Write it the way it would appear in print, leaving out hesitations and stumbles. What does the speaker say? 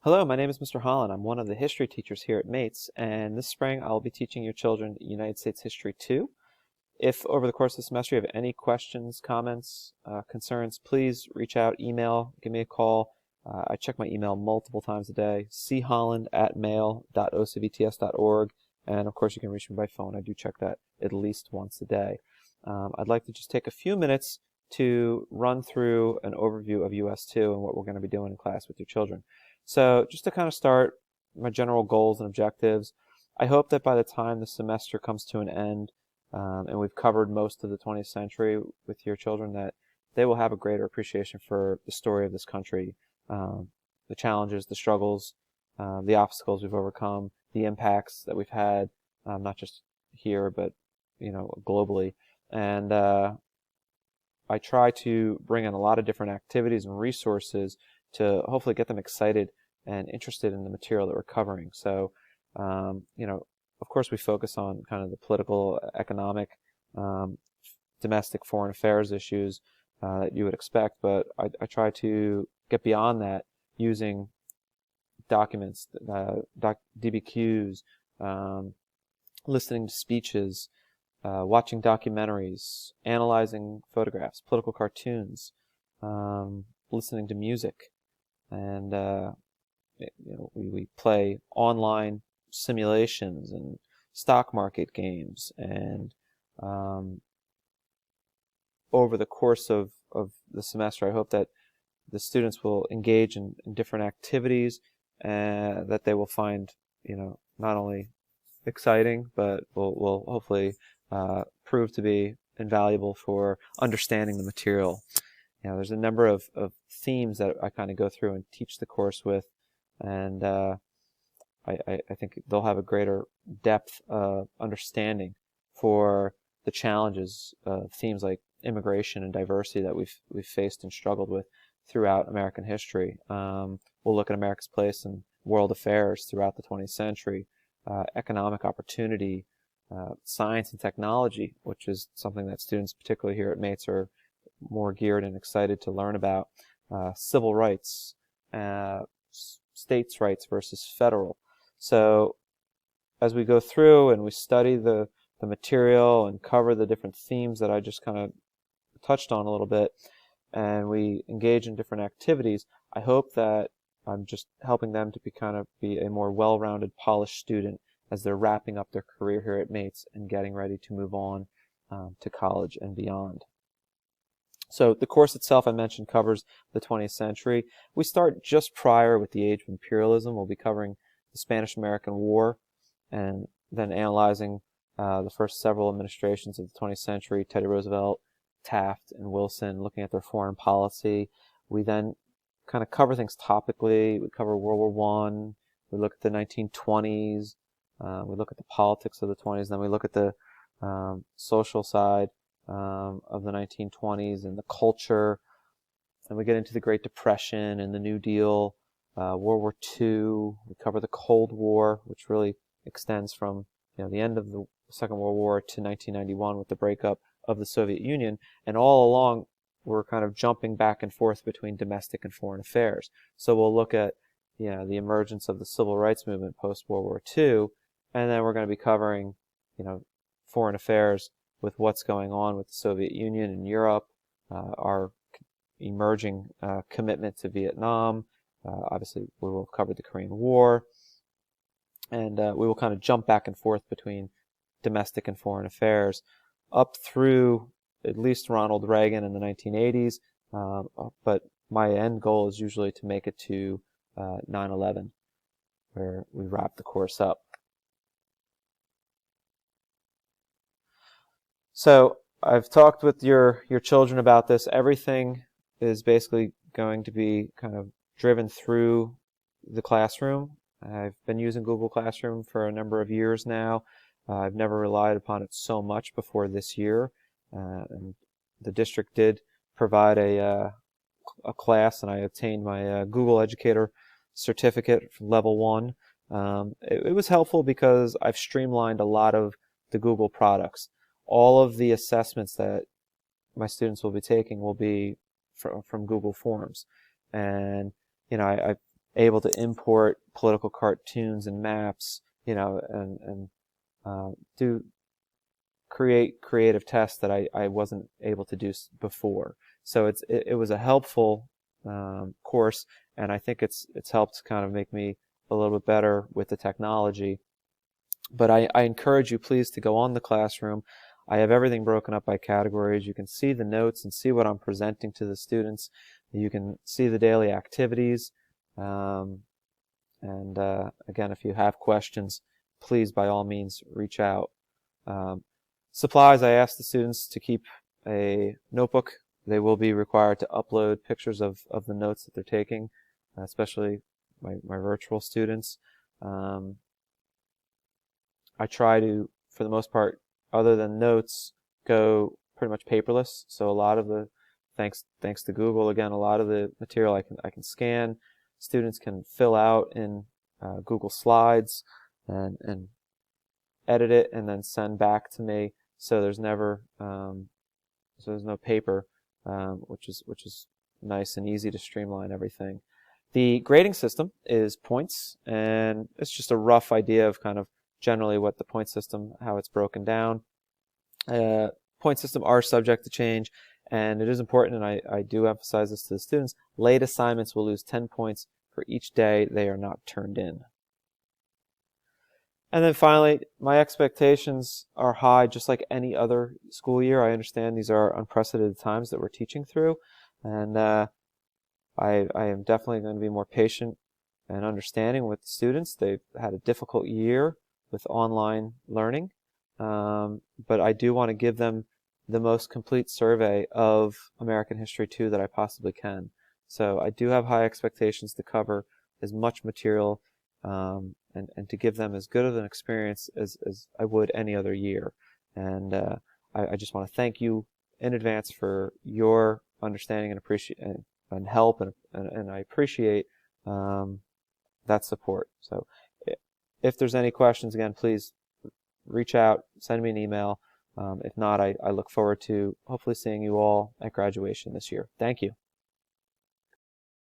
Hello, my name is Mr. Holland. I'm one of the history teachers here at Mates, and this spring I'll be teaching your children United States History 2. If over the course of the semester you have any questions, comments, concerns, please reach out, email, give me a call. I check my email multiple times a day, cholland@mail.ocvts.org, and of course you can reach me by phone. I do check that at least once a day. I'd like to just take a few minutes to run through an overview of US 2 and what we're going to be doing in class with your children. So just to kind of start my general goals and objectives, I hope that by the time the semester comes to an end and we've covered most of the 20th century with your children, that they will have a greater appreciation for the story of this country, the challenges, the struggles, the obstacles we've overcome, the impacts that we've had, not just here, but globally. And I try to bring in a lot of different activities and resources to hopefully get them excited and interested in the material that we're covering. So, of course we focus on kind of the political, economic, domestic, foreign affairs issues that you would expect, but I try to get beyond that using documents, DBQs, listening to speeches, watching documentaries, analyzing photographs, political cartoons, listening to music, and we play online simulations and stock market games, and over the course of the semester I hope that the students will engage in different activities that they will find not only exciting but will hopefully prove to be invaluable for understanding the material. There's a number of themes that I kind of go through and teach the course with, and I think they'll have a greater depth of understanding for the challenges of themes like immigration and diversity that we've faced and struggled with throughout American history. We'll look at America's place in world affairs throughout the 20th century, economic opportunity, science and technology, which is something that students, particularly here at Mates, are more geared and excited to learn about, civil rights, states' rights versus federal. So as we go through and we study the material and cover the different themes that I just kind of touched on a little bit, and we engage in different activities, I hope that I'm just helping them to be a more well-rounded, polished student as they're wrapping up their career here at Mates and getting ready to move on to college and beyond. So the course itself, I mentioned, covers the 20th century. We start just prior with the age of imperialism. We'll be covering the Spanish-American War and then analyzing the first several administrations of the 20th century, Teddy Roosevelt, Taft, and Wilson, looking at their foreign policy. We then kind of cover things topically. We cover World War I. We look at the 1920s. We look at the politics of the 20s. Then we look at the social side of the 1920s and the culture, and we get into the Great Depression and the New Deal, World War II. We cover the Cold War, which really extends from the end of the Second World War to 1991 with the breakup of the Soviet Union, and all along we're kind of jumping back and forth between domestic and foreign affairs. So we'll look at the emergence of the civil rights movement post World War II, and then we're going to be covering foreign affairs with what's going on with the Soviet Union and Europe, our emerging commitment to Vietnam. Obviously, we will cover the Korean War, and we will kind of jump back and forth between domestic and foreign affairs up through at least Ronald Reagan in the 1980s, but my end goal is usually to make it to 9/11, where we wrap the course up. So I've talked with your children about this. Everything is basically going to be kind of driven through the classroom. I've been using Google Classroom for a number of years now. I've never relied upon it so much before this year. And the district did provide a class, and I obtained my Google Educator certificate for level 1. It was helpful because I've streamlined a lot of the Google products. All of the assessments that my students will be taking will be from Google Forms, and I able to import political cartoons and maps, and do create creative tests that I wasn't able to do before. So it was a helpful course, and I think it's helped kind of make me a little bit better with the technology. But I encourage you, please, to go on the classroom. I have everything broken up by categories. You can see the notes and see what I'm presenting to the students. You can see the daily activities. And again, if you have questions, please, by all means, reach out. Supplies, I asked the students to keep a notebook. They will be required to upload pictures of the notes that they're taking, especially my virtual students. I try to, for the most part, other than notes, go pretty much paperless. So a lot of the, thanks to Google, again, a lot of the material I can scan. Students can fill out in Google Slides and edit it and then send back to me. So there's never, so there's no paper, which is nice and easy to streamline everything. The grading system is points, and it's just a rough idea of kind of generally what the point system, how it's broken down. Point system are subject to change, and it is important, and I do emphasize this to the students, late assignments will lose 10 points for each day they are not turned in. And then finally, my expectations are high, just like any other school year. I understand these are unprecedented times that we're teaching through, and I am definitely going to be more patient and understanding with the students. They've had a difficult year with online learning, but I do want to give them the most complete survey of American History 2 that I possibly can. So I do have high expectations to cover as much material and to give them as good of an experience as I would any other year. And I just want to thank you in advance for your understanding and appreciate and help, and I appreciate that support. So if there's any questions, again, please reach out, send me an email. If not, I look forward to hopefully seeing you all at graduation this year. Thank you.